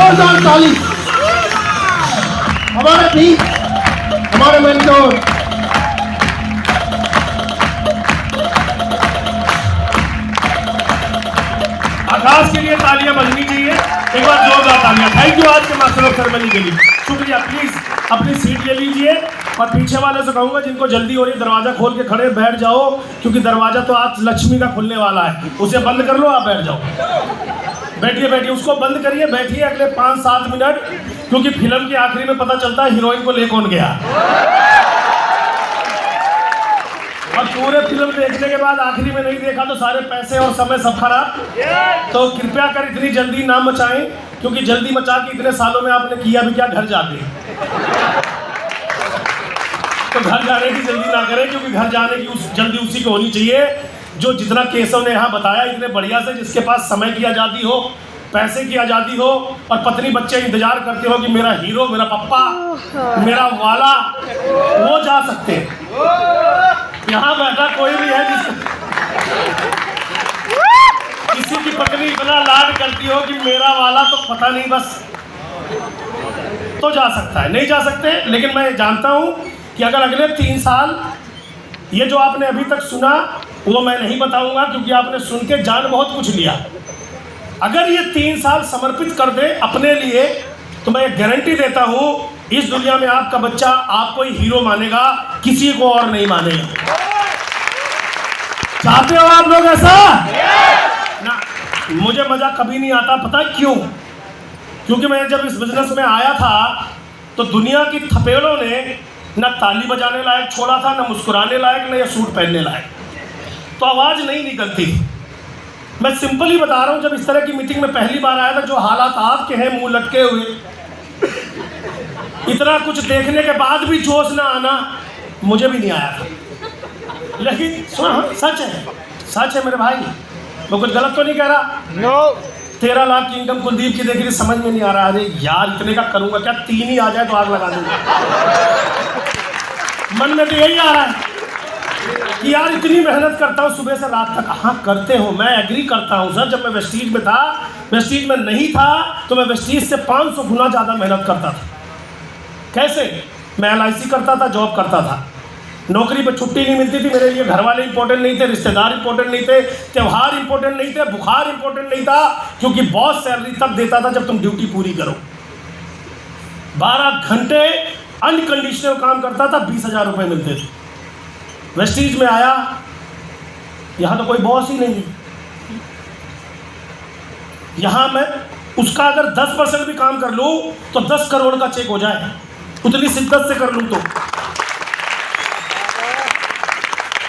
जोरदार ताली हमारे टीम, हमारे मेंटोर। आकाश के लिए तालियां बजनी चाहिए, एक बार जोरदार तालियां। थैंक यू आज के मास्टर ऑफ सेरेमनी के लिए, शुक्रिया। प्लीज अपनी सीट ले लीजिए और पीछे वाले से कहूंगा जिनको जल्दी हो रही है दरवाजा खोल के खड़े बैठ जाओ, क्योंकि दरवाजा तो आज लक्ष्मी का खुलने वाला है, उसे बंद कर लो, आप बैठ जाओ। बैठिए बैठिए, उसको बंद करिए, बैठिए अगले 5-7 मिनट, क्योंकि फिल्म के आखिरी में पता चलता है हीरोइन को ले कौन गया। और पूरे फिल्म देखने के बाद आखिरी में नहीं देखा तो सारे पैसे और समय सब खराब। तो कृपया कर इतनी जल्दी ना मचाएं, क्योंकि जल्दी मचा के इतने सालों में आपने किया भी क्या, घर जाके। तो घर जाने की जल्दी ना करें, क्योंकि घर जाने की जल्दी उसी को होनी चाहिए जो जितना केसों ने यहाँ बताया इतने बढ़िया से, जिसके पास समय की आज़ादी हो, पैसे की आज़ादी हो और पत्नी बच्चे इंतजार करते हो कि मेरा हीरो, मेरा पप्पा, मेरा वाला, वो जा सकते हैं। यहाँ बैठा कोई भी है किसी की पत्नी इतना लाड करती हो कि मेरा वाला, तो पता नहीं बस, तो जा सकता है, नहीं जा सकते। लेकिन मैं जानता हूँ कि अगर अगले 3 साल ये जो आपने अभी तक सुना वो मैं नहीं बताऊंगा, क्योंकि आपने सुन के जान बहुत कुछ लिया। अगर ये 3 साल समर्पित कर दे अपने लिए, तो मैं एक गारंटी देता हूँ इस दुनिया में आपका बच्चा आपको ही हीरो मानेगा, किसी को और नहीं मानेगा। चाहते हो आप लोग ऐसा? ना, मुझे मजा कभी नहीं आता, पता है क्यों? क्योंकि मैं जब इस बिजनेस में आया था तो दुनिया की थपेड़ों ने ना ताली बजाने लायक छोड़ा था, ना मुस्कुराने लायक, ना ये सूट पहनने लायक, तो आवाज़ नहीं निकलती। मैं सिंपल ही बता रहा हूँ, जब इस तरह की मीटिंग में पहली बार आया था, जो हालात आपके हैं मुंह लटके हुए, इतना कुछ देखने के बाद भी जोश ना आना, मुझे भी नहीं आया था। लेकिन सुन, सच है मेरे भाई, मैं कुछ गलत तो नहीं कह रहा। नो 13 लाख की इनकम कुलदीप की देख रही, समझ में नहीं आ रहा। अरे यार इतने का करूंगा क्या, 3 ही आ जाए तो आग लगा दूंगा। मन में तो यही आ रहा है कि यार इतनी मेहनत करता हूँ सुबह से रात तक। हाँ करते हो, मैं एग्री करता हूँ सर। जब मैं वेस्टीज में था, वेस्टीज में नहीं था तो मैं वेस्टीज से 500 गुना ज़्यादा मेहनत करता था। कैसे? मैं LIC करता था, जॉब करता था, नौकरी पे छुट्टी नहीं मिलती थी। मेरे लिए घर वाले इंपॉर्टेंट नहीं थे, रिश्तेदार इंपॉर्टेंट नहीं थे, त्यौहार इंपॉर्टेंट नहीं थे, बुखार इंपॉर्टेंट नहीं था, क्योंकि बॉस सैलरी तब देता था जब तुम ड्यूटी पूरी करो। 12 घंटे अनकंडीशनल काम करता था, 20,000 रुपये मिलते थे। वेस्टीज में आया, यहाँ तो कोई बॉस ही नहीं है। यहाँ मैं उसका अगर 10% भी काम कर लूँ तो 10 करोड़ का चेक हो जाए, उतनी शिद्दत से कर लूँ तो।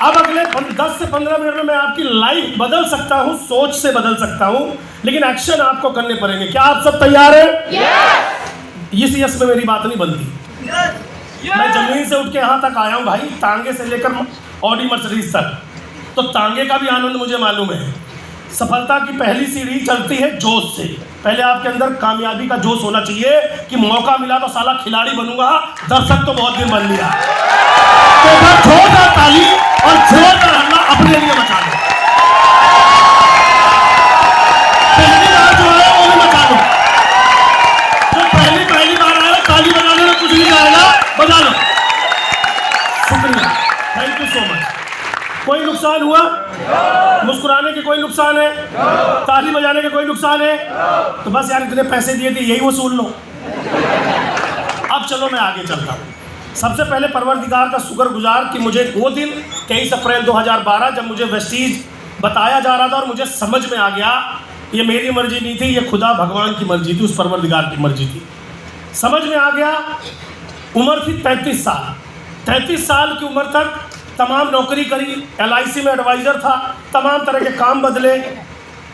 अब अगले 10 से 15 मिनट में मैं आपकी लाइफ बदल सकता हूँ, सोच से बदल सकता हूँ, लेकिन एक्शन आपको करने पड़ेंगे। क्या आप सब तैयार हैं? इस यस में मेरी बात नहीं बनती। मैं जमीन से उठ के यहाँ तक आया हूँ भाई, तांगे से लेकर ऑडी मर्सिडीज तक, तो तांगे का भी आनंद मुझे मालूम है। सफलता की पहली सीढ़ी चलती है जोश से। पहले आपके अंदर कामयाबी का जोश होना चाहिए कि मौका मिला तो साला खिलाड़ी बनूंगा। दर्शक तो बहुत दिन बन लिया, तो जोरदार ताली और जोरदार हल्ला अपने लिए मचा दो। पहली बार जो है वो भी मचा दो। जो पहली बार आया, ताली बजाने में कुछ नहीं आएगा, बजा लो। शुक्रिया, थैंक यू सो मच। कोई नुकसान हुआ? मुस्कुराने के कोई नुकसान है? ताली बजाने के कोई नुकसान है? तो बस यार इतने पैसे दिए थे, यही वसूल लो। अब चलो मैं आगे चलता हूँ। सबसे पहले परवरदिगार का शुक्रगुजार कि मुझे वो दिन 23 अप्रैल 2012 जब मुझे वेस्टीज बताया जा रहा था और मुझे समझ में आ गया, ये मेरी मर्जी नहीं थी, ये खुदा भगवान की मर्जी थी, उस परवरदिगार की मर्जी थी। समझ में आ गया। उम्र थी 33 साल। 33 साल की उम्र तक तमाम नौकरी करी, LIC में एडवाइज़र था, तमाम तरह के काम बदले।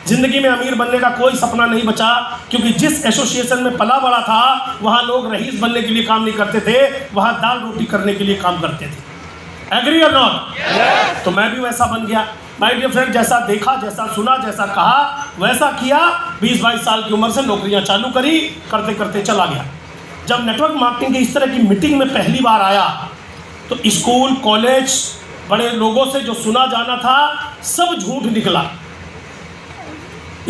ज़िंदगी में अमीर बनने का कोई सपना नहीं बचा, क्योंकि जिस एसोसिएशन में पला बड़ा था वहाँ लोग रईस बनने के लिए काम नहीं करते थे, वहाँ दाल रोटी करने के लिए काम करते थे। एग्री और नॉट? तो मैं भी वैसा बन गया। माय डियर फ्रेंड, जैसा देखा, जैसा सुना, जैसा कहा वैसा किया। 20-22 साल की उम्र से नौकरियाँ चालू करी, करते करते चला गया। जब नेटवर्क मार्केटिंग की इस तरह की मीटिंग में पहली बार आया तो स्कूल कॉलेज बड़े लोगों से जो सुना जाना था सब झूठ निकला।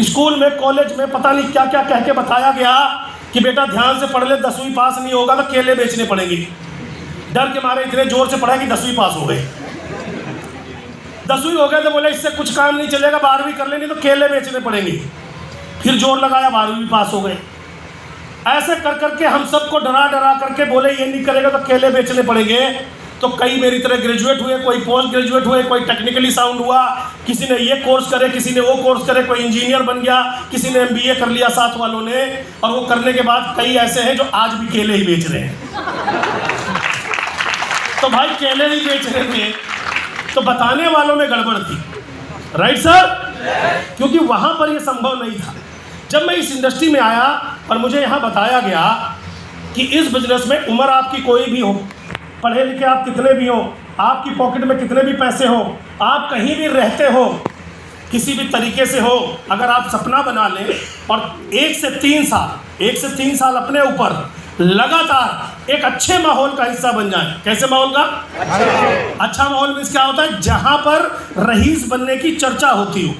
स्कूल में कॉलेज में पता नहीं क्या क्या कह के बताया गया कि बेटा ध्यान से पढ़ ले, 10वीं पास नहीं होगा तो केले बेचने पड़ेंगे। डर के मारे इतने जोर से पढ़ा कि 10वीं पास हो गए। 10वीं हो गए तो बोले इससे कुछ काम नहीं चलेगा, 12वीं कर लेनी तो केले बेचने पड़ेंगे। फिर जोर लगाया, 12वीं पास हो गए। ऐसे कर करके हम सबको डरा डरा करके बोले ये नहीं करेगा तो केले बेचने पड़ेंगे। तो कई मेरी तरह ग्रेजुएट हुए, कोई पोस्ट ग्रेजुएट हुए, कोई टेक्निकली साउंड हुआ, किसी ने ये कोर्स करे, किसी ने वो कोर्स करे, कोई इंजीनियर बन गया, किसी ने MBA कर लिया साथ वालों ने। और वो करने के बाद कई ऐसे हैं जो आज भी केले ही बेच रहे हैं। तो भाई केले ही बेच रहे थे तो बताने वालों में गड़बड़ थी, राइट सर? क्योंकि वहां पर यह संभव नहीं था। जब मैं इस इंडस्ट्री में आया और मुझे यहाँ बताया गया कि इस बिजनेस में उम्र आपकी कोई भी हो, पढ़े लिखे आप कितने भी हो, आपकी पॉकेट में कितने भी पैसे हो, आप कहीं भी रहते हो, किसी भी तरीके से हो, अगर आप सपना बना लें और 1 से 3 साल अपने ऊपर लगातार एक अच्छे माहौल का हिस्सा बन जाए। कैसे माहौल का? अच्छा माहौल में क्या होता है? जहां पर रईस बनने की चर्चा होती हो।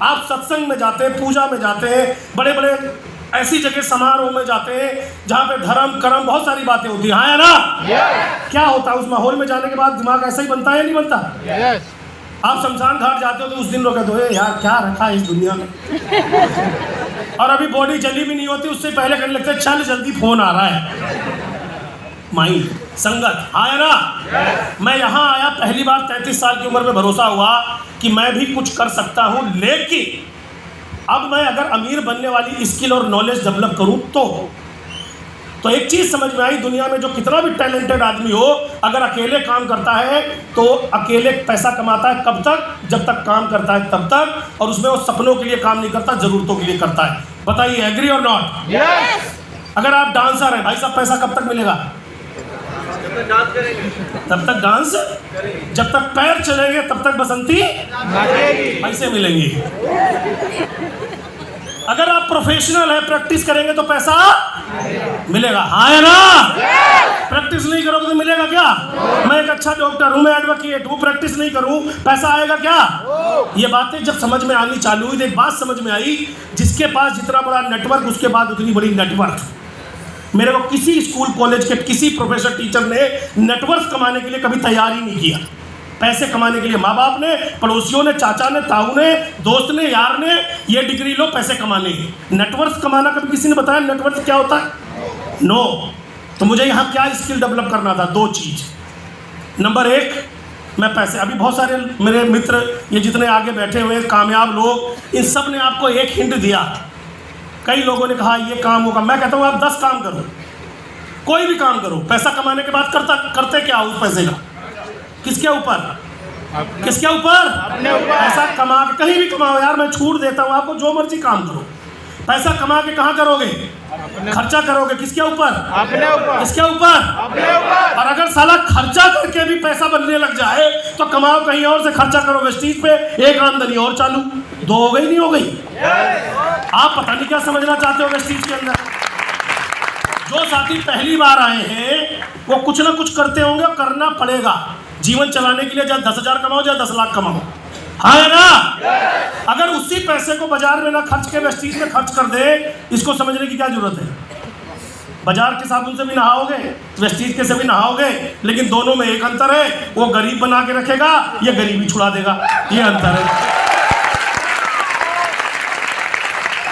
आप सत्संग में जाते हैं, पूजा में जाते हैं, बड़े बड़े ऐसी जगह समारोह में जाते हैं जहां पे धर्म कर्म बहुत सारी बातें होती है, हाँ या ना? क्या होता है उस माहौल में जाने के बाद? दिमाग ऐसा ही बनता है या नहीं बनता? आप शमशान घाट जाते हो तो उस दिन लोग कहते हो यार क्या रखा है इस दुनिया में। और अभी बॉडी जली भी नहीं होती, उससे पहले कहने लगते चल जल्दी फोन आ रहा है। माइंड, संगत, हाँ या ना? मैं यहाँ आया पहली बार 33 साल की उम्र में भरोसा हुआ कि मैं भी कुछ कर सकता हूँ, लेकिन अब मैं अगर अमीर बनने वाली स्किल और नॉलेज डेवलप करूँ तो एक चीज़ समझ में आई, दुनिया में जो कितना भी टैलेंटेड आदमी हो, अगर अकेले काम करता है तो अकेले पैसा कमाता है। कब तक? जब तक काम करता है तब तक, और उसमें वो सपनों के लिए काम नहीं करता, ज़रूरतों के लिए करता है। बताइए एग्री और नॉट? अगर आप डांसर हैं भाई साहब, पैसा कब तक मिलेगा? तब तक डांस, जब तक पैर चलेंगे तब तक बसंती पैसे मिलेंगे। अगर आप प्रोफेशनल है, प्रैक्टिस करेंगे तो पैसा मिलेगा, हाँ या ना? प्रैक्टिस नहीं करोगे तो मिलेगा क्या? मैं एक अच्छा डॉक्टर हूँ, मैं एडवोकेट हूँ, प्रैक्टिस नहीं करूँ, पैसा आएगा क्या? ये बातें जब समझ में आनी चालू हुई तो एक बात समझ में आई, जिसके पास जितना बड़ा नेटवर्क उसके बाद उतनी बड़ी नेटवर्क। मेरे को किसी स्कूल कॉलेज के किसी प्रोफेसर टीचर ने नेटवर्क कमाने के लिए कभी तैयार ही नहीं किया। पैसे कमाने के लिए माँ बाप ने, पड़ोसियों ने, चाचा ने, ताऊ ने, दोस्त ने, यार ने, ये डिग्री लो पैसे कमाने। नेटवर्क कमाना कभी किसी ने बताया नेटवर्क क्या होता है? नो। तो मुझे यहाँ क्या स्किल डेवलप करना था? 2 चीज़। नंबर 1, मैं पैसे, अभी बहुत सारे मेरे मित्र ये जितने आगे बैठे हुए कामयाब लोग, इन सब ने आपको एक हिंट दिया। कई लोगों ने कहा ये काम होगा, मैं कहता हूँ आप 10 काम करो, कोई भी काम करो, पैसा कमाने के बाद करते क्या उस पैसे का? किसके ऊपर? किसके ऊपर? पैसा कमा के कहीं भी कमाओ यार, मैं छूट देता हूँ आपको, जो मर्जी काम करो। पैसा कमा के कहाँ करोगे? खर्चा करोगे, किसके ऊपर? अपने ऊपर। किसके ऊपर? अपने ऊपर। और अगर साला खर्चा करके भी पैसा बनने लग जाए तो कमाओ कहीं और से, खर्चा करो वेस्टीज पे, एक आमदनी और चालू, 2 हो गई नहीं हो गई? आप पता नहीं क्या समझना चाहते हो वेस्टीज के अंदर। जो साथी पहली बार आए हैं वो कुछ ना कुछ करते होंगे, करना पड़ेगा जीवन चलाने के लिए, चाहे 10,000 कमाओ चाहे 10 लाख कमाओ, हाँ या ना? अगर उसी पैसे को बाजार में ना खर्च के वेस्टीज में खर्च कर दे, इसको समझने की क्या जरूरत है? बाजार के साबुन से भी नहाओगे, वेस्टीज के से भी नहाओगे, लेकिन दोनों में एक अंतर है, वो गरीब बना के रखेगा, ये गरीबी छुड़ा देगा, ये अंतर है।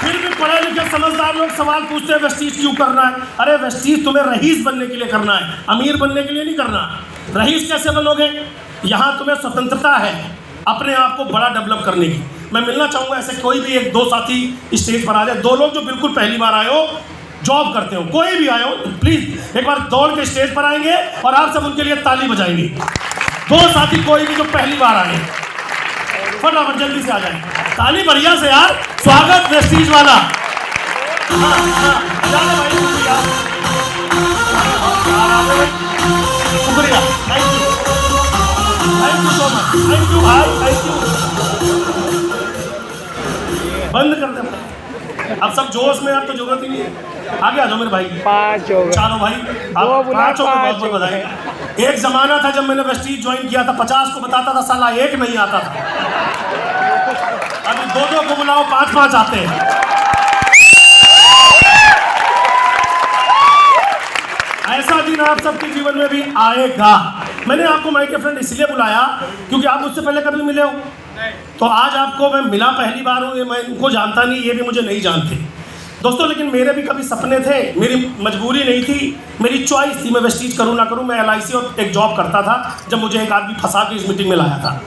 फिर भी पढ़े लिखे समझदार लोग सवाल पूछते हैं वेस्टीज क्यों करना है? अरे वेस्टीज तुम्हें रईस बनने के लिए करना है, अमीर बनने के लिए नहीं करना। रईस कैसे बनोगे? यहाँ तुम्हें स्वतंत्रता है अपने आप को बड़ा डेवलप करने की। मैं मिलना चाहूँगा ऐसे कोई भी 1-2 साथी स्टेज पर आ जाए, 2 लोग जो बिल्कुल पहली बार आए हो, जॉब करते हो, कोई भी आए हो, प्लीज़ एक बार दौड़ के स्टेज पर आएंगे और आप सब उनके लिए ताली बजाएंगे। 2 साथी कोई भी जो पहली बार आए, फटाफट जल्दी से आ जाए, ताली बढ़िया से यार, स्वागत वेस्टीज वाला। शुक्रिया, thank you so much, thank you भाई, थैंक यू। बंद कर दे अब, सब जोश में, अब तो जरूरत ही नहीं है। आगे आ जाओ मेरे भाई, 5 हो गए, चारों भाई, अब 5 हो गए, बहुत बहुत बधाई। एक जमाना था जब मैंने वेस्टीज ज्वाइन किया था, 50 को बताता था, साला एक नहीं आता था। अभी 2-2 को बुलाओ, 5-5 आते हैं। दिन आप सबके जीवन में भी आएगा। मैंने आपको माय डियर फ्रेंड इसलिए बुलाया क्योंकि आप मुझसे पहले कभी मिले हो, तो आज आपको मैं मिला पहली बार हूँ। मैं इनको जानता नहीं, ये भी मुझे नहीं जानते दोस्तों, लेकिन मेरे भी कभी सपने थे, मेरी मजबूरी नहीं थी, मेरी चॉइस थी, मैं वेस्टीज करूँ ना करूँ। मैं LIC और एक जॉब करता था जब मुझे एक आदमी फंसा के इस मीटिंग में लाया था।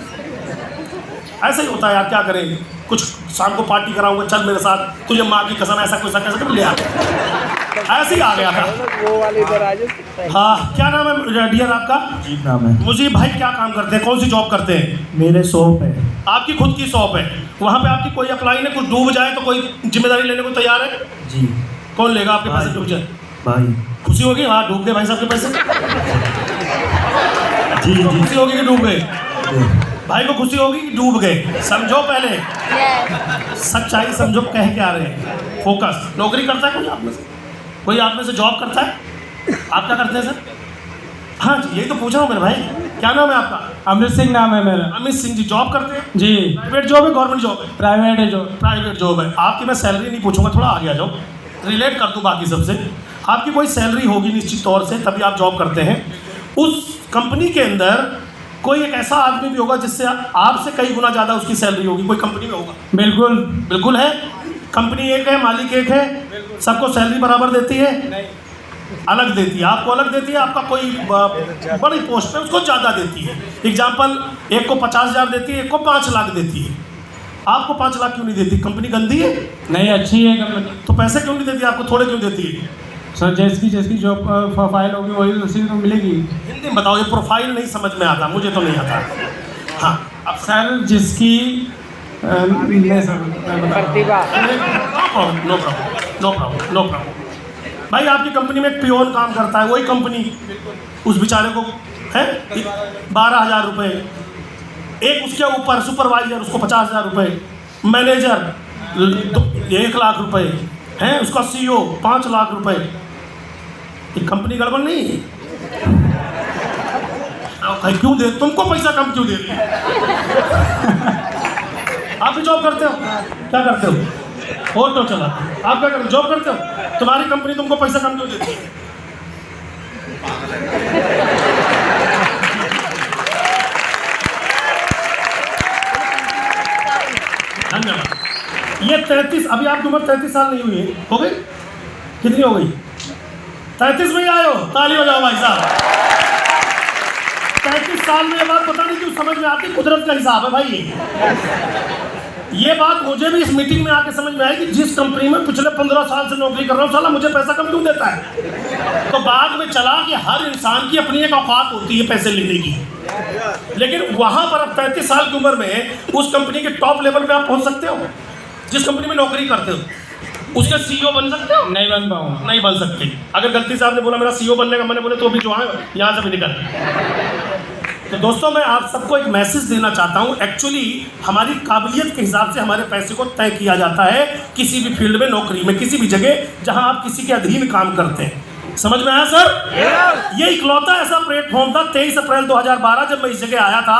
ऐसा ही होता है यार, क्या करें, कुछ शाम को पार्टी कराऊंगा, चल मेरे साथ, तुझे माँ की कसम, ऐसा कुछ कैसे ले आ, ऐसे ही आ गया था। हाँ, क्या नाम है डियर आपका? मुजीब नाम है। मुजीब भाई क्या काम करते हैं, कौन सी जॉब करते हैं? मेरे शॉप है। आपकी खुद की शॉप है, वहाँ पे आपकी कोई अप्लाई नहीं, कुछ डूब जाए तो कोई जिम्मेदारी लेने को तैयार है? जी। कौन लेगा आपके पैसे डूब जाए? भाई। खुशी होगी हाँ डूब गए भाई साहब के पैसे? जी जी। खुशी होगी कि डूब गए? भाई को खुशी होगी कि डूब गए? समझो पहले, सच्चाई समझो, कह क्या रहे हैं, फोकस। नौकरी करता है कोई आप में से? कोई आप में से जॉब करता है? आप क्या करते हैं सर? हाँ जी, यही तो पूछ रहा हूँ मेरे भाई, क्या नाम है आपका? अमित सिंह नाम है मेरा। अमित सिंह जी, जॉब करते हैं? जी। प्राइवेट जॉब है गवर्नमेंट जॉब है? प्राइवेट है जो। प्राइवेट जॉब है। आपकी मैं सैलरी नहीं पूछूंगा, थोड़ा आगे आ जाओ, रिलेट कर दूँ बाकी सबसे। आपकी कोई सैलरी होगी निश्चित तौर से, तभी आप जॉब करते हैं। उस कंपनी के अंदर कोई एक ऐसा आदमी भी होगा जिससे आपसे कई गुना ज़्यादा उसकी सैलरी होगी, कोई कंपनी में होगा? बिल्कुल। बिल्कुल है। कंपनी एक है, मालिक एक है, सबको सैलरी बराबर देती है? अलग देती है। आपको अलग देती है, आपका कोई बड़ी पोस्ट पे उसको ज़्यादा देती है। एग्जाम्पल, एक को 50,000 देती है, एक को 5 लाख देती है। आपको 5 लाख क्यों नहीं देती? कंपनी गंदी है? नहीं, अच्छी है कंपनी। तो पैसे क्यों नहीं देती आपको, थोड़े क्यों देती है? सर जिसकी जो प्रोफाइल होगी वही उसी को मिलेगी। हिंदी में बताओ, ये प्रोफाइल नहीं समझ में आता, मुझे तो नहीं आता। हाँ अब सर जिसकी नहीं सर मैं बता no problem, no problem, no problem, no problem. भाई आपकी कंपनी में एक पियोन काम करता है, वही कंपनी उस बेचारे को है 12,000 रुपये, एक उसके ऊपर सुपरवाइजर उसको 50,000 रुपये, मैनेजर 1 लाख रुपये हैं, उसका CEO 5 लाख रुपये। ये कंपनी गड़बड़ नहीं है? क्यों दे, तुमको पैसा कम क्यों दे रही है? आप भी जॉब करते हो? क्या करते हो? ऑटो चला। आप क्या करते हो? जॉब करते हो? तुम्हारी कंपनी तुमको पैसा कम क्यों देती है? धन्यवाद। ये 33, अभी आपकी उम्र 33 साल नहीं हुई है, हो गई? कितनी हो गई? 33 में ही आए हो, ताली बजाओ भाई साहब। 35 साल में ये बात पता नहीं क्यों समझ में आती, कुदरत का हिसाब है भाई। ये बात मुझे भी इस मीटिंग में आके समझ में आई कि जिस कंपनी में पिछले 15 साल से नौकरी कर रहा हूँ, साला मुझे पैसा कम क्यों देता है? तो बाद में चला कि हर इंसान की अपनी एक औकात होती है पैसे लेने की, लेकिन वहाँ पर अब 35 साल की उम्र में उस कंपनी के टॉप लेवल पे आप पहुँच सकते हो? जिस कंपनी में नौकरी करते हो उसके CEO बन सकते हो? नहीं बन पाऊँगा। नहीं बन सकते। अगर गलती से आपने बोला मेरा CEO बनने का, मैंने बोले तो भी जो है यहाँ से भी निकल। तो दोस्तों मैं आप सबको एक मैसेज देना चाहता हूँ। एक्चुअली हमारी काबिलियत के हिसाब से हमारे पैसे को तय किया जाता है किसी भी फील्ड में, नौकरी में, किसी भी जगह जहाँ आप किसी के अधीन काम करते हैं। समझ में आया सर? ये इकलौता ऐसा प्लेटफॉर्म था 23 अप्रैल 2012 जब मैं इस जगह आया था,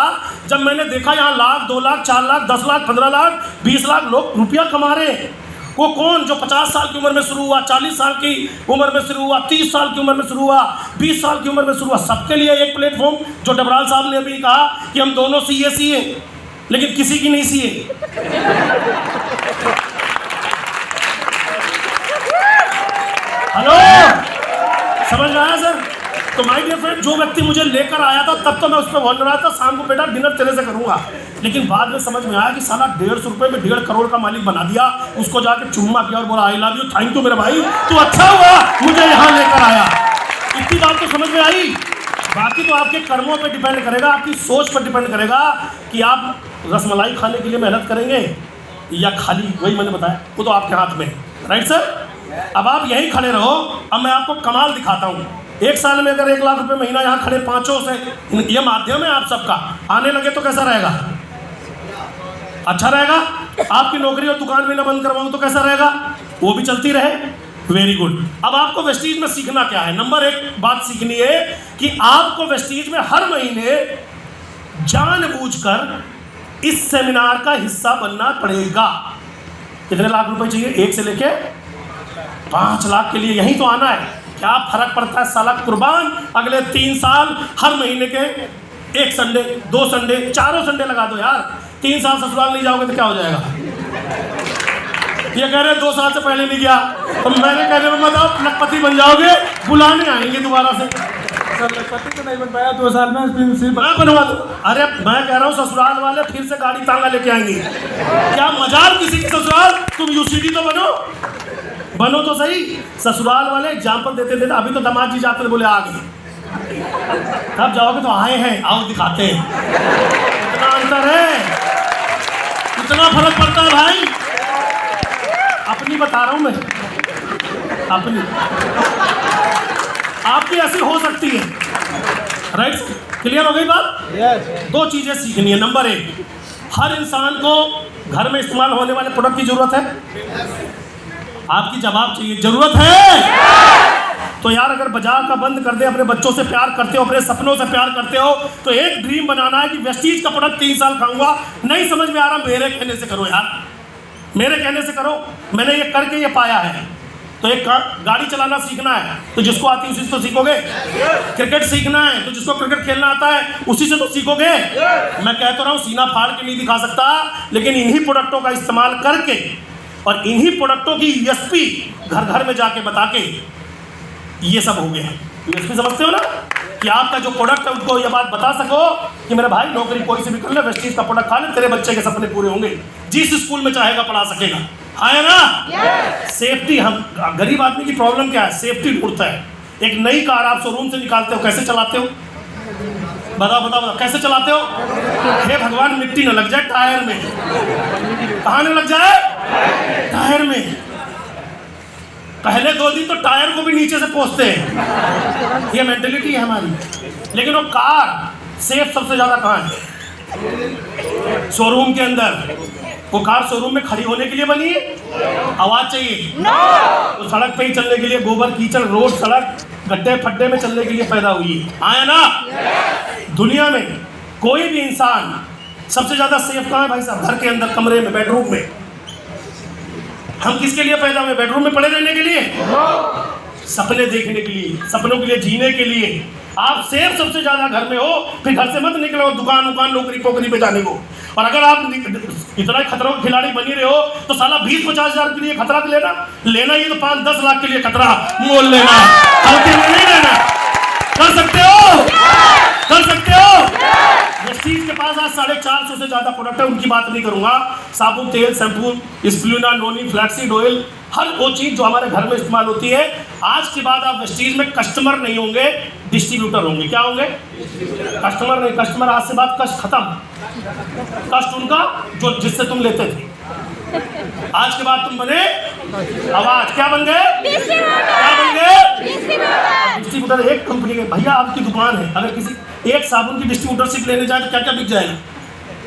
जब मैंने देखा यहाँ लाख, 2 लाख, 4 लाख, 10 लाख, 15 लाख, 20 लाख लोग रुपया कमा रहे हैं। वो कौन जो 50 साल की उम्र में शुरू हुआ, 40 साल की उम्र में शुरू हुआ, 30 साल की उम्र में शुरू हुआ, 20 साल की उम्र में शुरू हुआ, सबके लिए एक प्लेटफॉर्म। जो डबराल साहब ने अभी कहा कि हम दोनों CA हैं, लेकिन किसी की नहीं CA। हेलो, समझ में आया सर? तो माय डियर फ्रेंड, जो व्यक्ति मुझे लेकर आया था तब तो मैं उस पर बोल रहा था शाम को बेटा डिनर तेरे से करूंगा, लेकिन बाद में समझ में आया कि साला 150 रुपये में 1.5 करोड़ का मालिक बना दिया। उसको जाके चुम्मा किया और बोला I love you, thank you मेरे भाई, तू अच्छा हुआ मुझे यहाँ लेकर आया। इतनी बात तो समझ में आई। बाकी तो आपके कर्मों पे डिपेंड करेगा, आपकी सोच पर डिपेंड करेगा कि आप रसमलाई खाने के लिए मेहनत करेंगे या खाली, वही मैंने बताया, वो तो आपके हाथ में। Right sir? अब आप यहीं खड़े रहो। अब मैं आपको कमाल दिखाता हूँ। 1 साल में अगर 1 लाख रुपए महीना यहाँ खड़े पाँचों से, ये माध्यम है आप सबका, आने लगे तो कैसा रहेगा? अच्छा रहेगा। आपकी नौकरी और दुकान भी ना बंद करवाऊँ तो कैसा रहेगा? वो भी चलती रहे। Very good. अब आपको वेस्टीज में सीखना क्या है? नंबर 1 बात सीखनी है कि आपको वेस्टीज में हर महीने जानबूझकर इस सेमिनार का हिस्सा बनना पड़ेगा। कितने लाख रुपए चाहिए? 1 से लेके 5 लाख के लिए यहीं तो आना है। क्या फर्क पड़ता है साला कुर्बान। अगले 3 साल हर महीने के 1 संडे 2 संडे 4 संडे लगा दो यार। 3 साल ससुराल नहीं जाओगे तो क्या हो जाएगा। ये कह रहे 2 साल से पहले नहीं गया, तो मैंने कह रहे बताओ लखपति बन जाओगे, बुलाने आएंगे दोबारा से। लखपति तो नहीं बन पाया 2 साल में, मैं बनवा दूँ। अरे मैं कह रहा हूँ ससुराल वाले फिर से गाड़ी तांगा लेके आएंगे। क्या मजाल किसी की ससुराल। तुम यूसीडी तो बनो तो सही। ससुराल वाले एग्जाम्पल देते देते अभी तो दामाद जी जाते बोले आ गए, तब जाओगे तो आए हैं, आओ दिखाते हैं। इतना अंतर है, इतना फर्क पड़ता है भाई। अपनी बता रहा हूं मैं, अपनी आपकी ऐसी हो सकती है। राइट, क्लियर हो गई बात। यस। 2 चीजें सीखनी है। नंबर 1, हर इंसान को घर में इस्तेमाल होने वाले प्रोडक्ट की जरूरत है। आपकी जवाब चाहिए, जरूरत है। तो यार अगर बाजार का बंद कर दे, अपने बच्चों से प्यार करते हो, अपने सपनों से प्यार करते हो, तो एक ड्रीम बनाना है कि वेस्टीज का प्रोडक्ट 3 साल खाऊंगा। नहीं समझ में आ रहा, मेरे कहने से करो यार, मेरे कहने से करो। मैंने ये करके ये पाया है। तो एक गाड़ी चलाना सीखना है तो जिसको आती है उसी से तो सीखोगे। क्रिकेट सीखना है तो जिसको क्रिकेट खेलना आता है उसी से तो सीखोगे। मैं कह तो रहा हूँ सीना फाड़ के नहीं दिखा सकता, लेकिन इन्हीं प्रोडक्टों का इस्तेमाल करके और इन्हीं प्रोडक्टों की यूएसपी घर घर में जाके बता के ये सब हो गया। यूएसपी समझते हो ना, कि आपका जो प्रोडक्ट है उनको ये बात बता सको कि मेरे भाई नौकरी कोई से भी कर ले, वेस्टीज का प्रोडक्ट खा ले, तेरे बच्चे के सपने पूरे होंगे, जिस स्कूल में चाहेगा पढ़ा सकेगा। है ना। सेफ्टी, हम गरीब आदमी की प्रॉब्लम क्या है, सेफ्टी ढूंढता है। एक नई कार आप शोरूम से निकालते हो, कैसे चलाते हो, बताओ कैसे चलाते हो। हे भगवान मिट्टी न लग जाए टायर में। कहाँ न लग जाए, टायर में। पहले 2 दिन तो टायर को भी नीचे से पोंछते हैं, ये मेंटेलिटी है हमारी। लेकिन वो कार सेफ सबसे ज्यादा कहाँ है, शोरूम के अंदर। वो कार शोरूम में खड़ी होने के लिए बनी है, आवाज चाहिए तो सड़क पे ही चलने के लिए, गोबर कीचड़ रोड सड़क गड्ढे फड्डे में चलने के लिए पैदा हुई है। आया ना। दुनिया में कोई भी इंसान सबसे ज्यादा सेफ कहाँ है भाई साहब, घर के अंदर, कमरे में, बेडरूम में। हम किसके लिए पैदा हुए, बेडरूम में पड़े रहने के लिए, सपने देखने के लिए, सपनों के लिए जीने के लिए। आप सेफ सबसे ज्यादा घर में हो, फिर घर से मत निकलो दुकान नौकरी पोकरी पे जाने को। और अगर आप इतना खतरों के खिलाड़ी बनी रहे हो तो साला 20-50 हजार के लिए खतरा लेना ये तो 5-10 लाख के लिए खतरा मोल लेना, हल्के में नहीं लेना। कर सकते हो। वेस्टीज के पास आज 450 से ज्यादा प्रोडक्ट है, उनकी बात नहीं करूंगा। साबुन, तेल, शैम्पू, स्प्लूना, नोनी, फ्लैक्सीड ऑयल, हर वो चीज जो हमारे घर में इस्तेमाल होती है। आज के बाद आप वेस्टीज में कस्टमर नहीं होंगे, डिस्ट्रीब्यूटर होंगे। क्या होंगे, कस्टमर नहीं। कस्टमर आज से बाद कष्ट खत्म, कष्ट उनका जो जिससे तुम लेते थे। आज के बाद तुम बने आवाज। क्या बन गए, डिस्ट्रीब्यूटर। एक कंपनी के भैया आपकी दुकान है, अगर किसी एक साबुन की डिस्ट्रीब्यूटरशिप लेने जाए तो क्या क्या बिक जाएगा।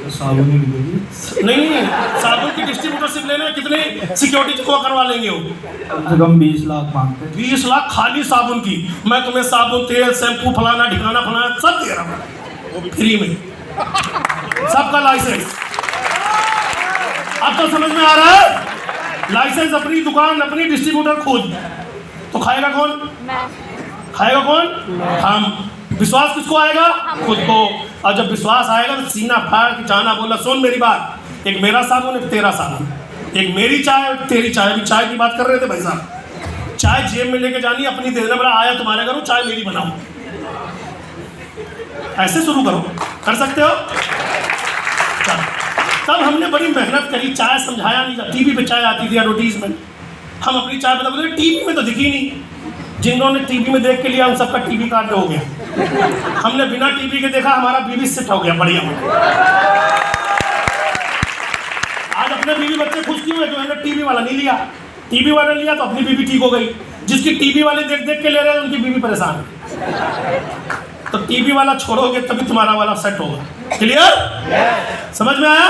साबुन ही मिलेगी। नहीं, साबुन की डिस्ट्रीब्यूटरशिप लेने में कितने सिक्योरिटी को करवा लेंगे वो, कम से कम 20 लाख मांगते हैं। 20 लाख खाली साबुन की। मैं तुम्हें साबुन, तेल, शैम्पू, फलाना ढिकाना फलाना सब दे रहा हूँ, वो भी फ्री में, सबका लाइसेंस। अब तो समझ में आ रहा है, लाइसेंस अपनी दुकान, अपनी डिस्ट्रीब्यूटर खुद। तो खाएगा कौन, हम। विश्वास किसको आएगा, खुद को। और जब विश्वास आएगा तो सीना फाड़ के जाना, बोला सुन मेरी बात, एक मेरा साबुन, एक तेरा साबुन, एक मेरी चाय, एक तेरी चाय। अभी चाय की बात कर रहे थे भाई साहब। चाय जेब में लेके जानी, अपनी दे देना, बोला आया तुम्हारे घर, चाय मेरी बनाओ। ऐसे शुरू करो, कर सकते हो। तब हमने बड़ी मेहनत करी, चाय समझाया नहीं। टीवी पे चाय आती थी एडवर्टीजमेंट, हम अपनी चाय बता बोले टीवी में तो दिखी नहीं। जिन्होंने टीवी में देख के लिया उन सबका टीवी कार्ड हो गया। हमने बिना टीवी के देखा, हमारा बीवी सेट हो गया बढ़िया। आज अपने बीवी बच्चे खुश क्यों है, जो हमने टीवी वाला नहीं लिया। टीवी वाला लिया तो अपनी बीवी ठीक हो गई, जिसकी टीवी वाले देख देख के ले रहे हैं उनकी बीवी परेशान है। तो टीवी वाला छोड़ोगे तभी तुम्हारा वाला सेट होगा। क्लियर, समझ में आया।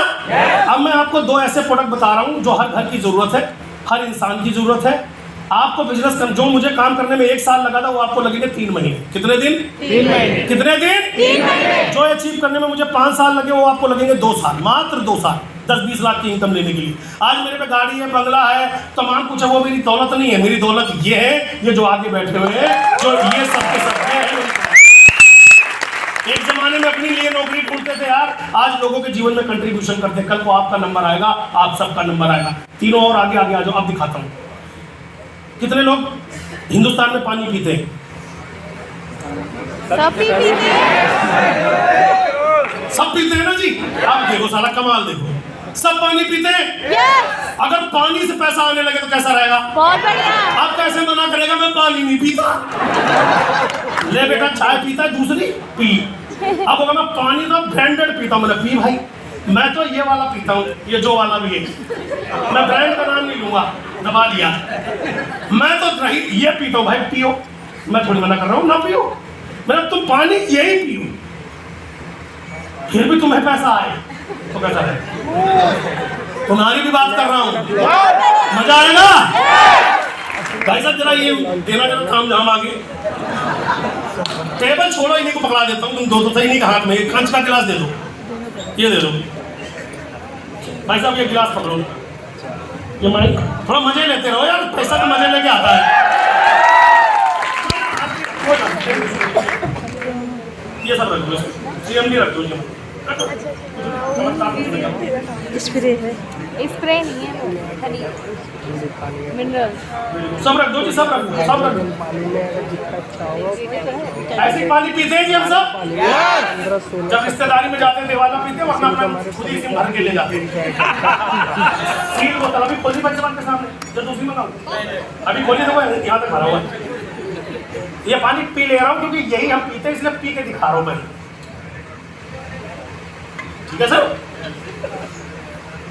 अब मैं आपको 2 ऐसे प्रोडक्ट बता रहा हूँ जो हर घर की जरूरत है, हर इंसान की जरूरत है। आपको बिजनेस कर, जो मुझे काम करने में 1 साल लगा था वो आपको लगेंगे 3 महीने। कितने दिन, 3 महीने। कितने दिन, 3 महीने। जो अचीव करने में मुझे 5 साल लगे वो आपको लगेंगे 2 साल, मात्र 2 साल। 10-20 लाख की इनकम लेने के लिए। आज मेरे पे गाड़ी है, बंगला है, तमाम कुछ है, वो मेरी दौलत नहीं है। मेरी दौलत ये है, ये जो आगे बैठे हुए हैं, जो ये सबके सबके हैं। एक जमाने में अपने लिए नौकरी ढूंढते थे यार, आज लोगों के जीवन में कंट्रीब्यूशन करते। कल को आपका नंबर आएगा, आप सबका नंबर आएगा। तीनों और आगे आगे आ जाओ, अब दिखाता हूँ कितने लोग हिंदुस्तान में पानी पीते हैं। सब पीते हैं ना जी। आप देखो साला कमाल देखो, सब पानी पीते हैं। अगर पानी से पैसा आने लगे तो कैसा रहेगा? बहुत बढ़िया। आप कैसे मना करेगा मैं पानी नहीं पीता? ले बेटा चाय पीता है दूसरी पी। अब होगा मैं पानी तो ब्रांडेड पीता हूँ, मैंने पी भाई। मैं तो ये वाला पीता हूँ, ये जो वाला भी है, मैं ब्रांड का नाम नहीं लूंगा, दबा लिया। मैं तो रही ये पीता हूँ भाई, पियो। मैं थोड़ी मना कर रहा हूँ ना पियो, मैंने तुम पानी यही पियो, फिर भी तुम्हें पैसा आए तो कैसा है? तुम्हारी भी बात कर रहा हूँ, मजा आएगा भाई साहब। जरा ये देना जरा काम धाम आगे। टेबल छोड़ो, इन्हीं को पकड़ा देता हूँ। तुम दो तो सही नहीं, हाथ में एक कंच का गिलास दे दो, ये दे दो भाई साहब। ये गिलास पकड़ो, ये माइक, थोड़ा मजे लेते रहो यार, पैसा तो मजे लेके आता है। ये सब रख दो, CMD रख दो, स्प्रे है, स्प्रे नहीं है, मिनरल सब रख दो जी, सब रख दो, सब रख दो। ऐसे पानी पीते हैं जी हम सब। जब रिश्तेदारी में जाते हैं देवाला पीते हैं, वरना अपना खुद ही सिम भर के ले जाते हैं। सील बोतल अभी खोली बच्चे के सामने, जब दूसरी मंगाओ अभी खोली तो यहाँ तक भरा हुआ है। ये पानी पी ले रहा हूँ क्योंकि यही हम पीते हैं, इसलिए पी के दिखा रहा हूँ मैं। ठीक है सर।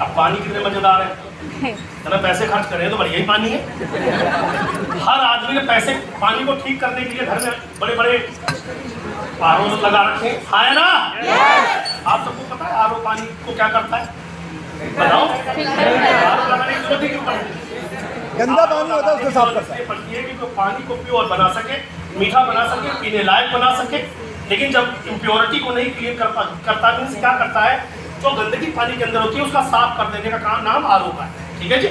अब पानी कितने मजेदार है, चलो पैसे खर्च करें तो बढ़िया ही पानी है। हर आदमी ने पैसे पानी को ठीक करने के लिए घर में बड़े बड़े आरओ लगा रखे है ना। आप सबको पता है आरओ पानी को क्या करता है, बताओ? आरओ लगाने की जरूरत क्यों पड़ती है? गंदा पानी होता है उसको साफ करता है। पड़ती है कि पानी को प्योर बना सके, मीठा बना सके, पीने लायक बना सके। लेकिन जब इम्प्योरिटी को नहीं क्लियर करता मीन्स क्या करता है, जो गंदगी पानी के अंदर होती है उसका साफ कर देने का काम नाम आरओ का है। ठीक है जी।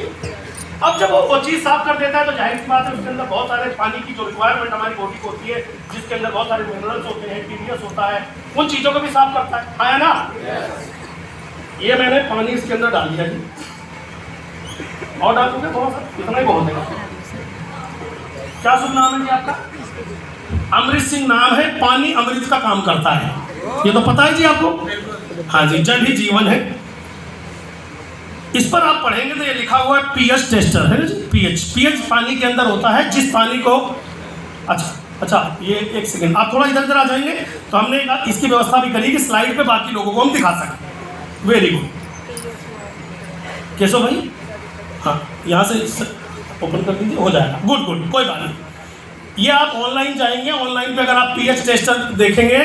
अब जब वो चीज़ साफ कर देता है तो जाहिर सी बात है उसके अंदर बहुत सारे पानी की जो रिक्वायरमेंट हमारी बॉडी को होती है, जिसके अंदर बहुत सारे मिनरल्स होते हैं, टीडीएस होता है, उन चीज़ों को भी साफ करता है ना। ये मैंने पानी इसके अंदर डाल दिया जी, और डाल दूंगे थोड़ा सा, इतना ही बहुत है। क्या शुभ नाम है जी आपका? अमृत सिंह नाम है। पानी अमृत का काम करता है, ये तो पता है जी आपको। हाँ जी, जल ही जीवन है। इस पर आप पढ़ेंगे तो ये लिखा हुआ है पीएच टेस्टर है ना जी। पीएच पानी के अंदर होता है, जिस पानी को अच्छा ये एक सेकंड आप थोड़ा इधर आ जाएंगे तो हमने इसकी व्यवस्था भी करी कि स्लाइड पे बाकी लोगों को हम दिखा सकें। वेरी गुड केशव भाई, हाँ यहाँ से ओपन कर दीजिए, हो जाएगा। गुड कोई बात नहीं। ये आप ऑनलाइन जाएंगे, ऑनलाइन पे अगर आप पीएच टेस्टर देखेंगे,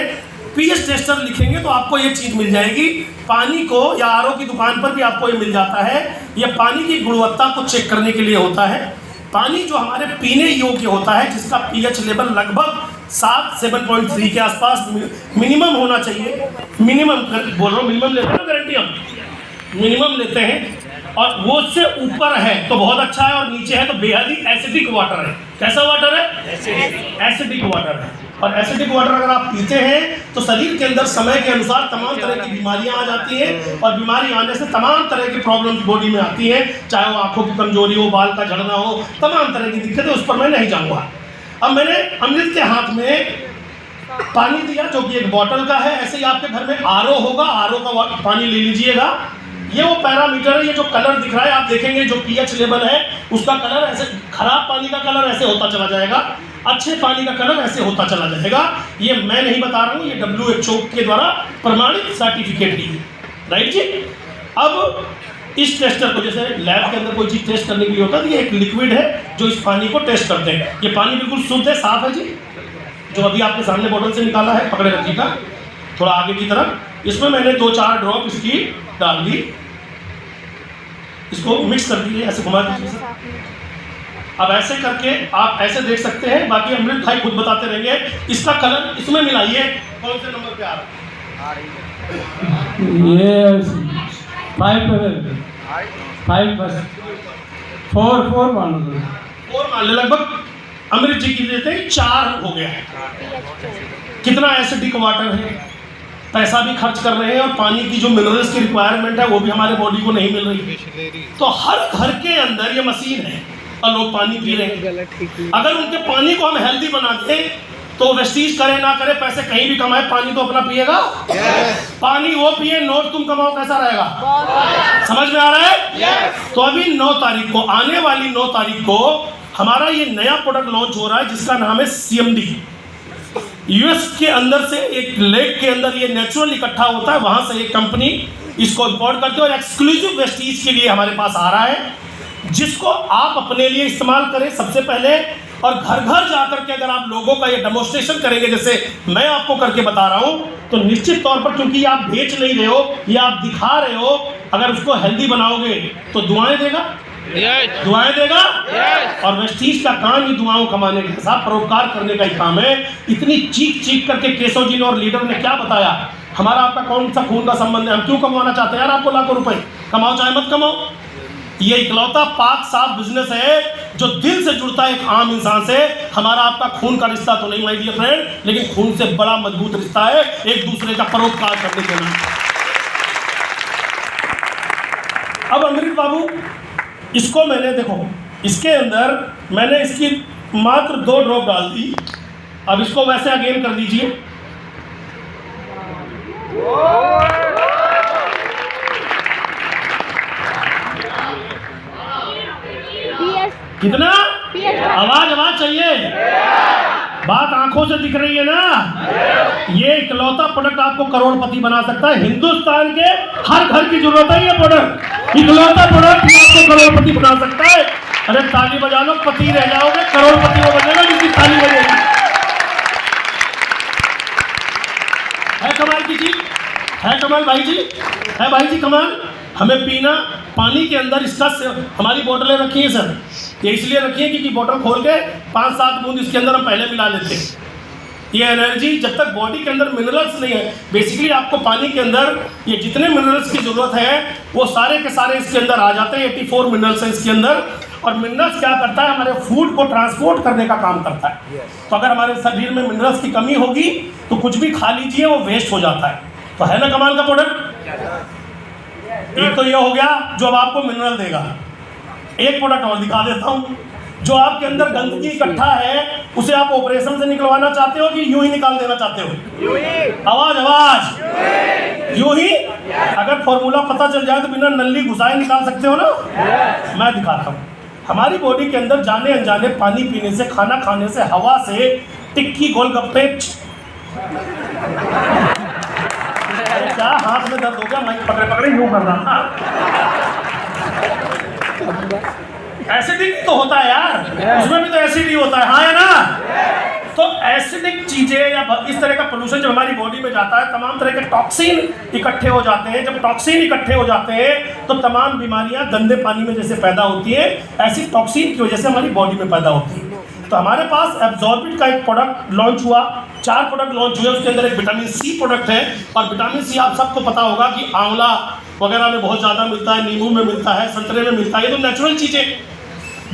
पीएच टेस्टर लिखेंगे तो आपको ये चीज़ मिल जाएगी। पानी को या आरओ की दुकान पर भी आपको ये मिल जाता है। ये पानी की गुणवत्ता को चेक करने के लिए होता है। पानी जो हमारे पीने योग्य होता है, जिसका पीएच लेवल लगभग 7.3 के आसपास मिनिमम होना चाहिए। मिनिमम बोल रहा हूँ, मिनिमम लेते हैं ना, गारंटी हम मिनिमम लेते हैं। और वो उससे ऊपर है तो बहुत अच्छा है, और नीचे है तो बेहद ही एसिडिक वाटर है। कैसा वाटर है? एसिडिक वाटर है। और एसिडिक वाटर अगर आप पीते हैं तो शरीर के अंदर समय के अनुसार तमाम तरह की बीमारियां आ जाती हैं, और बीमारी आने से तमाम तरह की प्रॉब्लम्स बॉडी में आती हैं, चाहे वो आंखों की कमजोरी हो, बाल का झड़ना हो, तमाम तरह की दिक्कतें। उस पर मैं नहीं जाऊँगा। अब मैंने अमृत के हाथ में पानी दिया जो कि एक बॉटल का है। ऐसे ही आपके घर में आरओ होगा, आरओ का पानी ले लीजिएगा। ये वो पैरामीटर है, ये जो कलर दिख रहा है आप देखेंगे जो पीएच लेवल है उसका कलर ऐसे, खराब पानी का कलर ऐसे होता चला जाएगा, अच्छे पानी का कलर ऐसे होता चला जाएगा। ये मैं नहीं बता रहा हूँ, ये WHO के द्वारा प्रमाणित सर्टिफिकेट दी है। राइट जी। अब इस टेस्टर को, जैसे लैब के अंदर कोई चीज़ टेस्ट करने के लिए होता है, ये एक लिक्विड है जो इस पानी को टेस्ट करते हैं। ये पानी बिल्कुल शुद्ध है, साफ है जी, जो अभी आपके सामने बोतल से निकाला है, पकड़े रखिएगा थोड़ा आगे की तरफ। इसमें मैंने 2-4 ड्रॉप इसकी डाल दी, इसको मिक्स कर दीजिए, ऐसे घुमा दीजिए सर। अब ऐसे करके आप ऐसे देख सकते हैं, बाकी अमृत भाई खुद बताते रहेंगे। इसका कलर इसमें मिलाइए, कौन से नंबर पे आ रहा है? ये 5 पे 5 बस 4 मान लो। और मान ले लगभग अमृत जी की देते हैं 4 हो गया है। कितना एसिडिक वाटर है, पैसा भी खर्च कर रहे हैं और पानी की जो मिनरल्स की रिक्वायरमेंट है वो भी हमारे बॉडी को नहीं मिल रही है। तो हर घर के अंदर ये मशीन है और लोग पानी पी रहे हैं। अगर उनके पानी को हम हेल्दी बना दें तो वेस्टीज करे ना करे, पैसे कहीं भी कमाए, पानी तो अपना पिएगा। पानी वो पिए, नोट तुम कमाओ, कैसा रहेगा? समझ में आ रहा है? तो अभी 9 तारीख को, आने वाली 9 तारीख को हमारा ये नया प्रोडक्ट लॉन्च हो रहा है जिसका नाम है CMD। यूएस के अंदर से एक लेक के अंदर ये नेचुरल इकट्ठा होता है, वहां से एक कंपनी इसको इंपोर्ट करते हैं और एक्सक्लूसिव वेस्टीज के लिए हमारे पास आ रहा है, जिसको आप अपने लिए इस्तेमाल करें सबसे पहले। और घर घर जाकर के अगर आप लोगों का ये डेमोन्स्ट्रेशन करेंगे जैसे मैं आपको करके बता रहा हूं, तो निश्चित तौर पर, क्योंकि आप बेच नहीं रहे हो, ये आप दिखा रहे हो, अगर उसको हेल्दी बनाओगे तो दुआएं देगा, दुआएं देगा। और वेस्टीज का काम ही दुआओं कमाने के साथ परोपकार करने का ही काम है। इतनी चीख करके केशव जी ने और लीडर ने क्या बताया, हमारा आपका कौन सा खून का संबंध है, हम क्यों कमाना चाहते हैं यार आपको लाखों रुपए, कमाओ चाहे मत कमाओ। ये इकलौता पाक साफ बिजनेस है जो दिल से जुड़ता है एक आम इंसान से। हमारा आपका खून का रिश्ता तो नहीं माय डियर फ्रेंड, लेकिन खून से बड़ा मजबूत रिश्ता है एक दूसरे का परोपकार करने के लिए। अब अमृत बाबू, इसको मैंने देखो, इसके अंदर मैंने इसकी मात्र 2 ड्रॉप डाल दी। अब इसको वैसे अगेन कर दीजिए। कितना आवाज चाहिए? बात आंखों से दिख रही है ना? ये इकलौता प्रोडक्ट आपको करोड़पति बना सकता है। हिंदुस्तान के हर घर की जरूरत है ये प्रोडक्ट, इकलौता प्रोडक्ट आपको करोड़पति बना सकता है। अरे ताली बजा लो, पति रह जाओगे, करोड़पति वो बनेगा जिसकी ताली बजेगी। है कमाल की चीज, है कमाल भाई जी, है भाई जी कमाल। हमें पीना, पानी के अंदर इसका हमारी बोतलें रखी हैं सर, ये इसलिए रखी है क्योंकि बोतल खोल के 5-7 बूंद इसके अंदर हम पहले मिला लेते हैं। ये एनर्जी जब तक बॉडी के अंदर मिनरल्स नहीं है, बेसिकली आपको पानी के अंदर ये जितने मिनरल्स की जरूरत है वो सारे के सारे इसके अंदर आ जाते हैं। 84 मिनरल्स हैं इसके अंदर। और मिनरल्स क्या करता है, हमारे फूड को ट्रांसपोर्ट करने का काम करता है। तो अगर हमारे शरीर में मिनरल्स की कमी होगी तो कुछ भी खा लीजिए वो वेस्ट हो जाता है। तो है ना कमाल का प्रोडक्ट। एक तो ये हो गया जो अब आपको मिनरल देगा। एक प्रोडक्ट और दिखा देता हूँ, जो आपके अंदर गंदगी इकट्ठा है उसे आप ऑपरेशन से निकलवाना चाहते हो कि यूं ही निकाल देना चाहते हो? आवाज यूं ही। अगर फॉर्मूला पता चल जाए तो बिना नली घुसाए निकाल सकते हो ना? मैं दिखाता हूँ। हमारी बॉडी के अंदर जाने अनजाने पानी पीने से, खाना खाने से, हवा से, टिक्की गोलगप्पे, क्या हाथ में दर्द हो गया, मैं पकड़े यूं कर रहा था। एसिडिक तो होता है यार, उसमें भी तो एसिड ही होता है, हाँ या ना? तो एसिडिक चीजें या इस तरह का पोल्यूशन जब हमारी बॉडी में जाता है, तमाम तरह के टॉक्सिन इकट्ठे हो जाते हैं। जब टॉक्सिन इकट्ठे हो जाते हैं तो तमाम बीमारियां गंदे पानी में जैसे पैदा होती है, ऐसी टॉक्सिन की वजह से हमारी बॉडी में पैदा होती है। तो हमारे पास एब्जॉर्बिट का एक प्रोडक्ट लॉन्च हुआ, 4 प्रोडक्ट लॉन्च हुए। उसके अंदर एक विटामिन सी प्रोडक्ट है, और विटामिन सी आप सबको पता होगा कि आंवला वगैरह में बहुत ज़्यादा मिलता है, नींबू में मिलता है, संतरे में मिलता है, ये तो नेचुरल चीज़ें।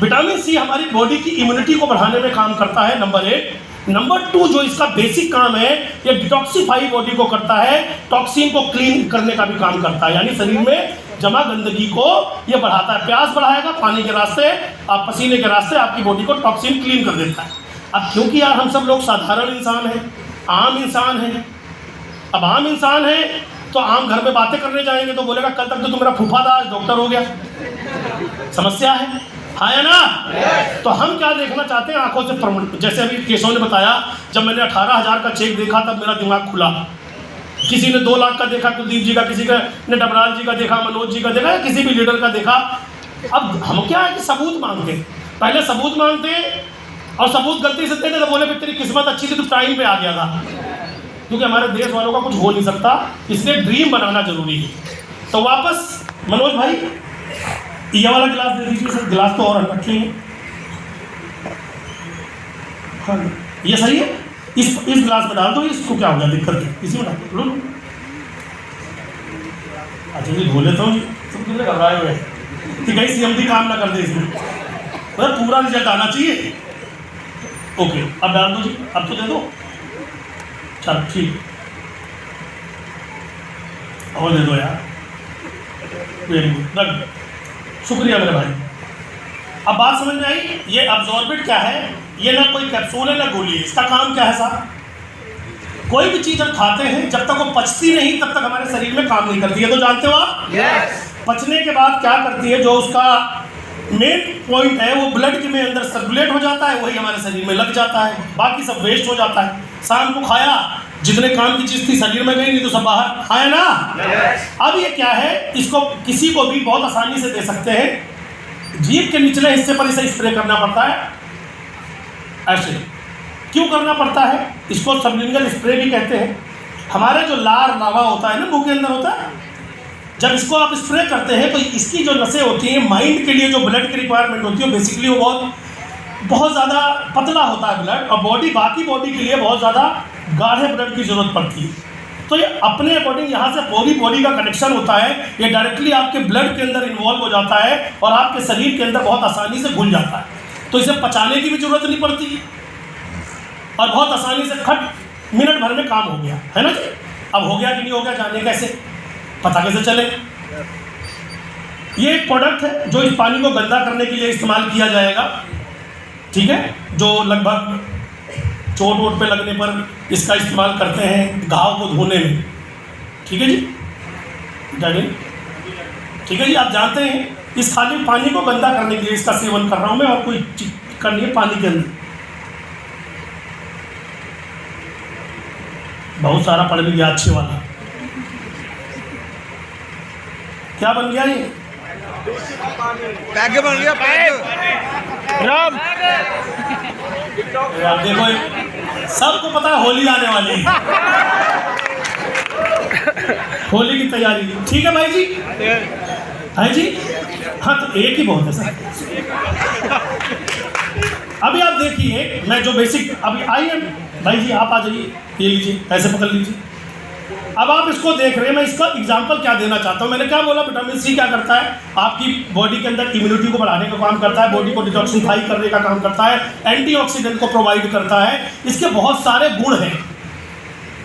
विटामिन सी हमारी बॉडी की इम्यूनिटी को बढ़ाने में काम करता है, नंबर 1। नंबर 2 जो इसका बेसिक काम है, ये डिटॉक्सिफाई बॉडी को करता है, टॉक्सिन को क्लीन करने का भी काम करता है, यानी शरीर में जमा गंदगी को ये बढ़ाता है। प्यास बढ़ाएगा पानी के रास्ते, आप पसीने के रास्ते आपकी बॉडी को टॉक्सिन क्लीन कर देता है। अब क्योंकि यार हम सब लोग साधारण इंसान हैं, आम इंसान हैं, अब आम इंसान हैं तो आम घर में बातें करने जाएंगे तो बोलेगा कल तक तो मेरा फूफा था, आज डॉक्टर हो गया। समस्या है, हाँ या ना? तो हम क्या देखना चाहते हैं, आंखों से। जैसे अभी केशव ने बताया, जब मैंने 18,000 का चेक देखा तब मेरा दिमाग खुला। किसी ने 2 लाख का देखा कुलदीप जी का, किसी ने डबराल जी का देखा, मनोज जी का देखा, या किसी भी लीडर का देखा। अब हम क्या है कि सबूत मांगते, पहले सबूत मांगते और सबूत गलती से देते तो बोले फिर तेरी किस्मत अच्छी थी, तो टाइम पे आ गया था। क्योंकि हमारे देश वालों का कुछ हो नहीं सकता, इसलिए ड्रीम बनाना जरूरी है। तो वापस मनोज भाई ये वाला गिलास दे दीजिए सर, गिलास तो और रखे हैं। हाँ ये सही है, इस गिलास में डाल दो, इसको क्या हो गया दिक्कत है, इसी में डाल दो। अच्छा जी बोले तो तुम कितने घबराए हुए कि कहीं सीएमडी काम ना कर दे इसमें, मतलब पूरा रिजल्ट आना चाहिए। ओके अब डाल दो जी, अब तो दे दो, चल ठीक और दे दो यार, वेरी गुड, रख दो, शुक्रिया मेरे भाई। अब बात समझ में आई, ये अब्जॉर्बेंट क्या है, ये ना कोई कैप्सूल है ना गोली है, इसका काम क्या है साहब, कोई भी चीज़ हम खाते हैं जब तक वो पचती नहीं तब तक हमारे शरीर में काम नहीं करती है, तो जानते हो आप? yes. पचने के बाद क्या करती है, जो उसका मेन पॉइंट है वो ब्लड के में अंदर सर्कुलेट हो जाता है, वही हमारे शरीर में लग जाता है, बाकी सब वेस्ट हो जाता है। शाम को खाया, जितने काम की चीज़ थी शरीर में गई नहीं तो सब बाहर खाया ना। yes. अब ये क्या है, इसको किसी को भी बहुत आसानी से दे सकते हैं, जीभ के निचले हिस्से पर इसे स्प्रे करना पड़ता है, ऐसे क्यों करना पड़ता है, इसको सबलिंगल स्प्रे भी कहते हैं। हमारे जो लार लावा होता है ना मुंह के अंदर होता है, जब इसको आप स्प्रे करते हैं तो इसकी जो नसें होती हैं, माइंड के लिए जो ब्लड की रिक्वायरमेंट होती है बेसिकली वो बहुत ज़्यादा पतला होता है ब्लड, और बाकी बॉडी के लिए बहुत ज़्यादा गाढ़े ब्लड की ज़रूरत पड़ती है। तो ये अपने अकॉर्डिंग यहाँ से पूरी बॉडी का कनेक्शन होता है, ये डायरेक्टली आपके ब्लड के अंदर इन्वॉल्व हो जाता है और आपके शरीर के अंदर बहुत आसानी से घुल जाता है, तो इसे पचाने की भी ज़रूरत नहीं पड़ती और बहुत आसानी से खट मिनट भर में काम हो गया, है ना जी। अब हो गया कि नहीं हो गया जाने कैसे, पता कैसे चले। ये एक प्रोडक्ट है जो इस पानी को गंदा करने के लिए इस्तेमाल किया जाएगा, ठीक है, जो लगभग चोट वोट पे लगने पर इसका इस्तेमाल करते हैं घाव को धोने में, ठीक है जी, ठीक है जी। आप जानते हैं इस खाली पानी को गंदा करने के लिए इसका सेवन कर रहा हूँ मैं, और कोई चीज करनी है पानी के अंदर। बहुत सारा पढ़ भी गया अच्छे वाला, क्या बन गया ये, पैक बन गया, पैक राम। आप देखो सबको पता है होली आने वाली है, होली की तैयारी, ठीक है भाई जी, है जी, हाँ तो एक ही बहुत है सर। अभी आप देखिए मैं जो बेसिक अभी आई है, भाई जी आप आ जाइए, ये लीजिए, ऐसे पकड़ लीजिए। अब आप इसको देख रहे हैं, मैं इसका एग्जांपल क्या देना चाहता हूँ। मैंने क्या बोला, विटामिन सी क्या करता है, आपकी बॉडी के अंदर इम्यूनिटी को बढ़ाने का काम करता है, बॉडी को डिटॉक्सिफाई करने का काम करता है, एंटीऑक्सीडेंट को प्रोवाइड करता है, इसके बहुत सारे गुण हैं।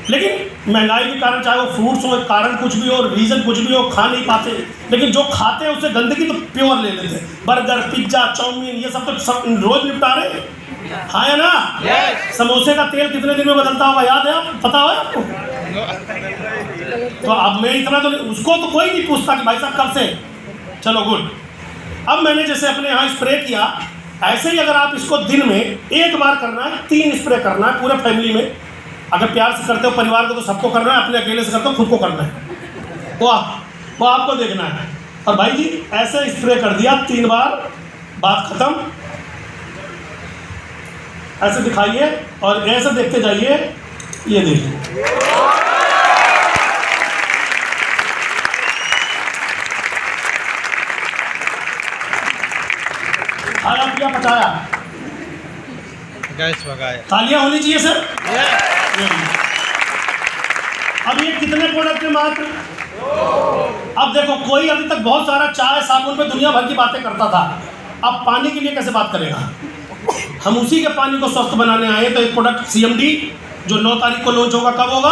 लेकिन महंगाई के कारण, चाहे वो फ्रूट्स हो, कारण कुछ भी हो, रीज़न कुछ भी हो, खा नहीं पाते, लेकिन जो खाते हैं उससे गंदगी तो प्योर ले लेते हैं। बर्गर, पिज्ज़ा, चाउमीन, ये सब तो सब रोज़ निपटा रहे हैं, हाँ है ना। समोसे का तेल कितने दिन में बदलता होगा, याद है आप, पता है आपको? तो अब मैं इतना तो उसको तो कोई नहीं पूछता कि भाई साहब कब से, चलो गुड। अब मैंने जैसे अपने यहाँ स्प्रे किया, ऐसे ही अगर आप इसको दिन में एक बार करना है, 3 स्प्रे करना है पूरे फैमिली में। अगर प्यार से करते हो परिवार को तो सबको करना है, अपने अकेले से करते हो खुद को करना है, वो आपको देखना है। और भाई जी ऐसे स्प्रे कर दिया 3 बार, बात खत्म। ऐसे दिखाइए और ऐसे देखते जाइए, ये देखिए खाया पिया पचाया, गैस भगाया, तालियां होनी चाहिए सर। अब ये कितने प्रोडक्ट है मात्र, अब देखो कोई अभी तक बहुत सारा चाय साबुन पे दुनिया भर की बातें करता था, अब पानी के लिए कैसे बात करेगा। हम उसी के पानी को स्वस्थ बनाने आए। तो एक प्रोडक्ट CMD जो 9 तारीख को लॉन्च होगा, कब होगा,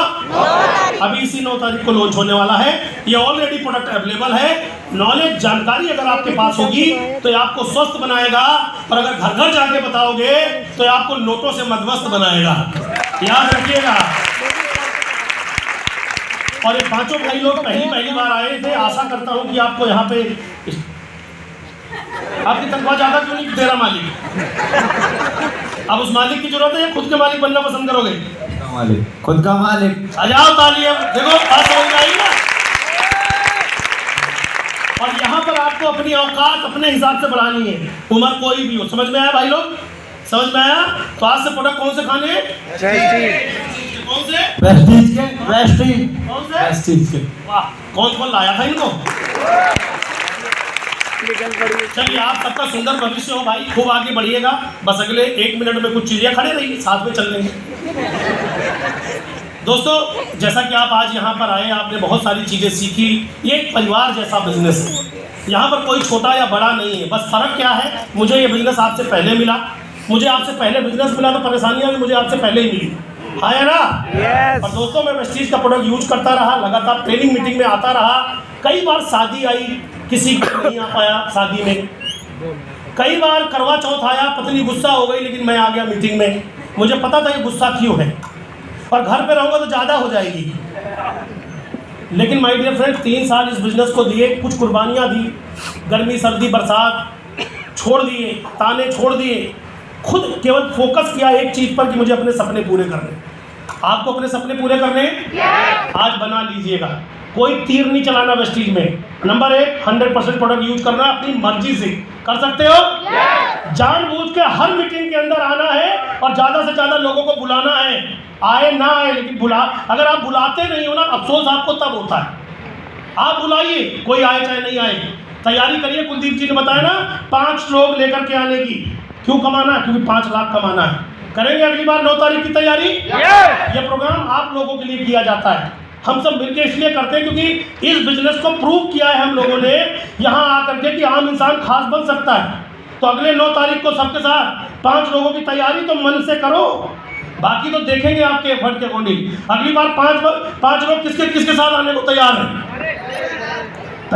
अभी इसी 9 तारीख को लॉन्च होने वाला है। ये ऑलरेडी प्रोडक्ट अवेलेबल है। नॉलेज, जानकारी अगर आपके पास होगी तो ये आपको स्वस्थ बनाएगा, और अगर घर घर जाके बताओगे तो ये आपको नोटों से मदमस्त बनाएगा, याद रखिएगा। और ये 5 भाई लोग पहली बार आए थे, आशा करता हूँ कि आपको यहाँ पे आपकी तनख्वाह ज़्यादा क्यों नहीं दे रहा मालिक, अब उस मालिक की जरूरत है या खुद के मालिक बनना पसंद करोगे? मालिक, खुद का मालिक। आ जाओ तालियां, देखो बात समझ में आई ना। और यहाँ पर आपको अपनी औकात अपने हिसाब से बढ़ानी है, उम्र कोई भी हो। समझ में आया भाई लोग, समझ में आया? तो आज से प्रोडक्ट कौन से खाने हैं? कौन से? प्रेस्टीज के, प्रेस्टीज, कौन से? प्रेस्टीज के। वाह, कौन लाया था इनको? चलिए आप सबका सुंदर भविष्य हो भाई, खूब आगे बढ़िएगा। बस अगले 1 मिनट में कुछ चीज़ें खड़े रहिए, साथ में चल लेंगे। दोस्तों, जैसा कि आप आज यहाँ पर आए, आपने बहुत सारी चीज़ें सीखी। ये एक परिवार जैसा बिजनेस है, यहाँ पर कोई छोटा या बड़ा नहीं है। बस फ़र्क क्या है, मुझे ये बिजनेस आपसे पहले मिला, मुझे आपसे पहले बिजनेस मिला तो परेशानियाँ भी मुझे आपसे पहले ही मिली, है ना? और दोस्तों, मैं वेस्टीज का प्रोडक्ट यूज करता रहा, लगातार ट्रेनिंग मीटिंग में आता रहा। कई बार शादी आई, किसी को नहीं आ पाया शादी में। कई बार करवा चौथ आया, पत्नी गुस्सा हो गई, लेकिन मैं आ गया मीटिंग में। मुझे पता था ये गुस्सा क्यों है, और घर पे रहूँगा तो ज़्यादा हो जाएगी। लेकिन माय डियर फ्रेंड, 3 साल इस बिज़नेस को दिए, कुछ कुर्बानियाँ दी, गर्मी सर्दी बरसात छोड़ दिए, ताने छोड़ दिए, खुद केवल फोकस किया एक चीज़ पर कि मुझे अपने सपने पूरे करने। आपको अपने सपने पूरे करने आज बना लीजिएगा। कोई तीर नहीं चलाना वेस्टीज में। नंबर 1, 100% प्रोडक्ट यूज करना, अपनी मर्जी से कर सकते हो। जानबूझ के हर मीटिंग के अंदर आना है और ज़्यादा से ज़्यादा लोगों को बुलाना है। आए ना आए, लेकिन अगर आप बुलाते नहीं हो ना, अफसोस आपको तब होता है। आप बुलाइए, कोई आए चाहे नहीं आए, तैयारी करिए। कुलदीप जी ने बताया ना, 5 लोग लेकर के आने की। क्यों कमाना? क्योंकि 5 लाख कमाना है। करेंगे अगली बार 9 तारीख की तैयारी। ये प्रोग्राम आप लोगों के लिए किया जाता है। हम सब मिलकर इसलिए करते हैं क्योंकि इस बिजनेस को प्रूव किया है हम लोगों ने यहाँ आकर के कि आम इंसान खास बन सकता है। तो अगले 9 तारीख को सबके साथ 5 लोगों की तैयारी तो मन से करो, बाकी तो देखेंगे आपके एफर्ट के अकॉर्डिंग। अगली बार 5 लोग किसके साथ आने को तैयार हैं?